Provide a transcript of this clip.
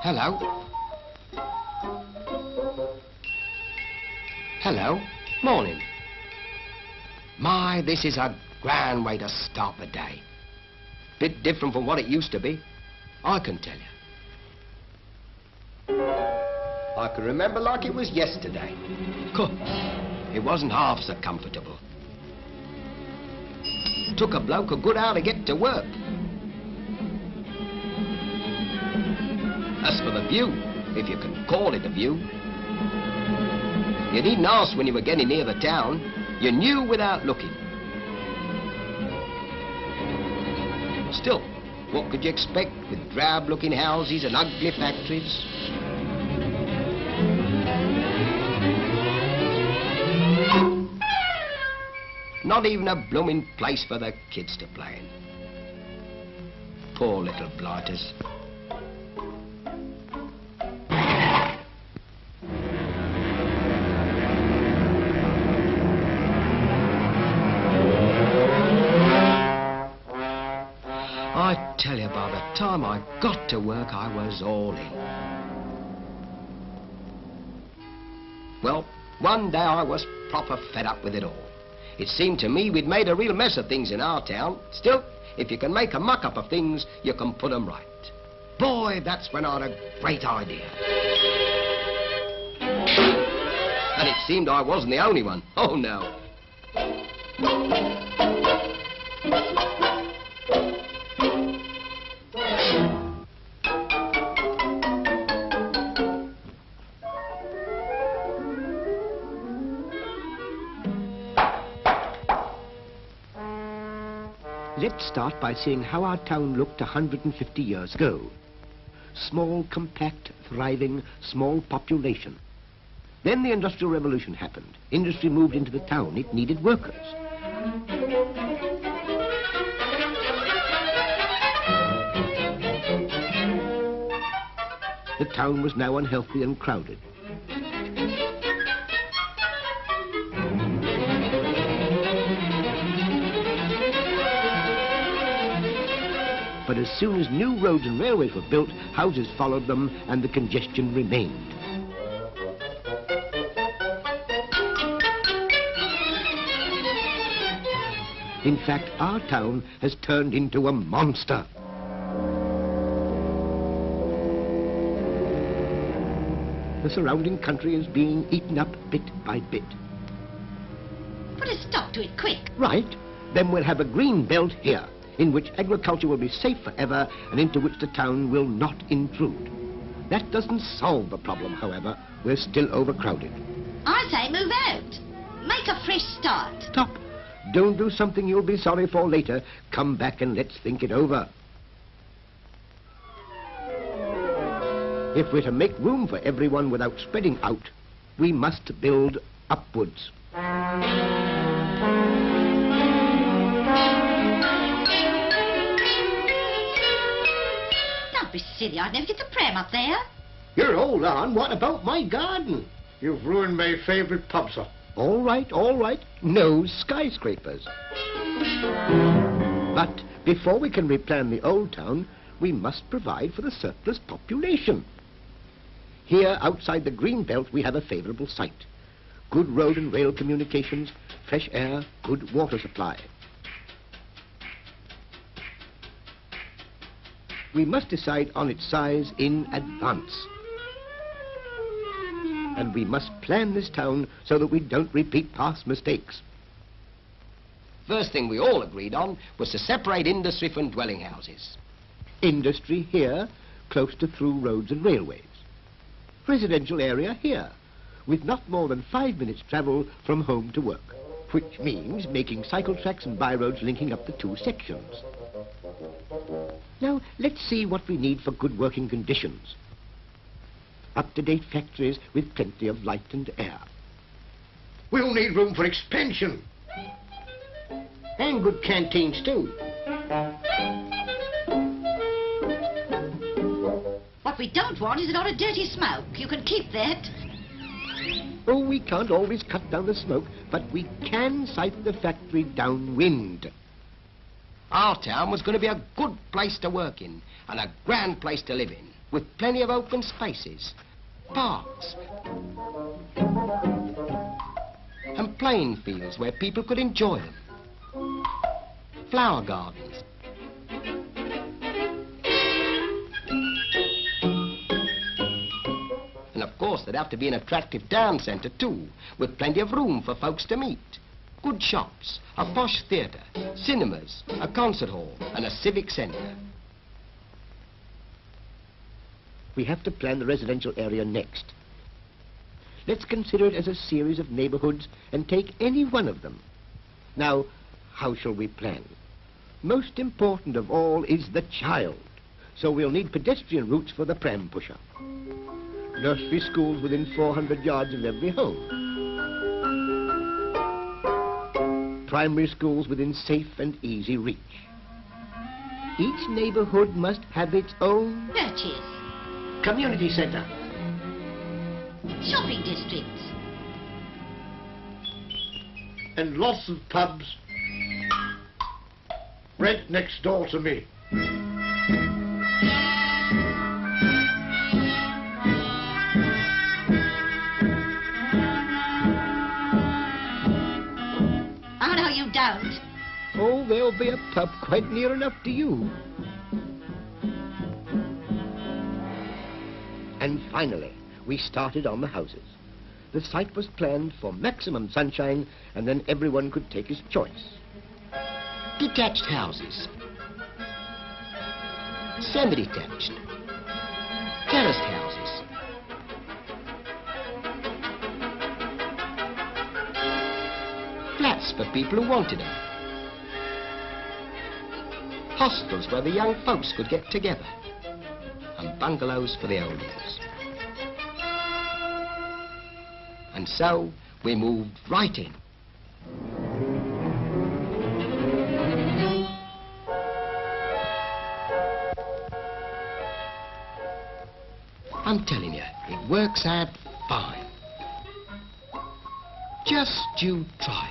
Hello. Hello. Morning. My, this is a grand way to start the day. Bit different from what it used to be, I can tell you. I can remember like it was yesterday. It wasn't half so comfortable. Took a bloke a good hour to get to work. As for the view, if you can call it a view, you needn't ask when you were getting near the town. You knew without looking. Still, what could you expect with drab-looking houses and ugly factories? Not even a blooming place for the kids to play in. Poor little blighters. I tell you, by the time I got to work, I was all in. Well, one day I was proper fed up with it all. It seemed to me we'd made a real mess of things in our town. Still, if you can make a muck-up of things, you can put them right. Boy, that's when I had a great idea. And it seemed I wasn't the only one. Oh, no. Let's start by seeing how our town looked 150 years ago. Small, compact, thriving, small population. Then the Industrial Revolution happened. Industry moved into the town. It needed workers. The town was now unhealthy and crowded. But as soon as new roads and railways were built, houses followed them and the congestion remained. In fact, our town has turned into a monster. The surrounding country is being eaten up bit by bit. Put a stop to it, quick. Right. Then we'll have a green belt here, in which agriculture will be safe forever and into which the town will not intrude. That doesn't solve the problem, however. We're still overcrowded. I say move out. Make a fresh start. Stop. Don't do something you'll be sorry for later. Come back and let's think it over. If we're to make room for everyone without spreading out, we must build upwards. Don't be silly, I'd never get the pram up there. You're hold on. What about my garden? You've ruined my favourite pub, sir. All right, all right. No skyscrapers. But before we can replan the old town, we must provide for the surplus population. Here, outside the green belt, we have a favourable site. Good road and rail communications, fresh air, good water supply. We must decide on its size in advance. And we must plan this town so that we don't repeat past mistakes. First thing we all agreed on was to separate industry from dwelling houses. Industry here, close to through roads and railways. Residential area here, with not more than 5 minutes travel from home to work, which means making cycle tracks and byroads linking up the two sections. Now, let's see what we need for good working conditions. Up-to-date factories with plenty of light and air. We'll need room for expansion. And good canteens, too. What we don't want is a lot of dirty smoke. You can keep that. Oh, we can't always cut down the smoke, but we can site the factory downwind. Our town was going to be a good place to work in and a grand place to live in. with plenty of open spaces, parks, and playing fields where people could enjoy them, flower gardens. And of course there'd have to be an attractive town centre too, with plenty of room for folks to meet. Good shops, a posh theatre, cinemas, a concert hall, and a civic centre. We have to plan the residential area next. Let's consider it as a series of neighborhoods and take any one of them. Now, how shall we plan? Most important of all is the child. So we'll need pedestrian routes for the pram pusher. Nursery schools within 400 yards of every home. Primary schools within safe and easy reach. Each neighborhood must have its own Churches, community center. shopping districts, And lots of pubs right next door to me. oh no you don't. Oh, there'll be a pub quite near enough to you. And finally, we started on the houses. The site was planned for maximum sunshine, and then everyone could take his choice. Detached houses, semi-detached, terraced houses, flats for people who wanted them, hostels where the young folks could get together, and bungalows for the oldies. And so we moved right in. I'm telling you, it works out fine. Just you try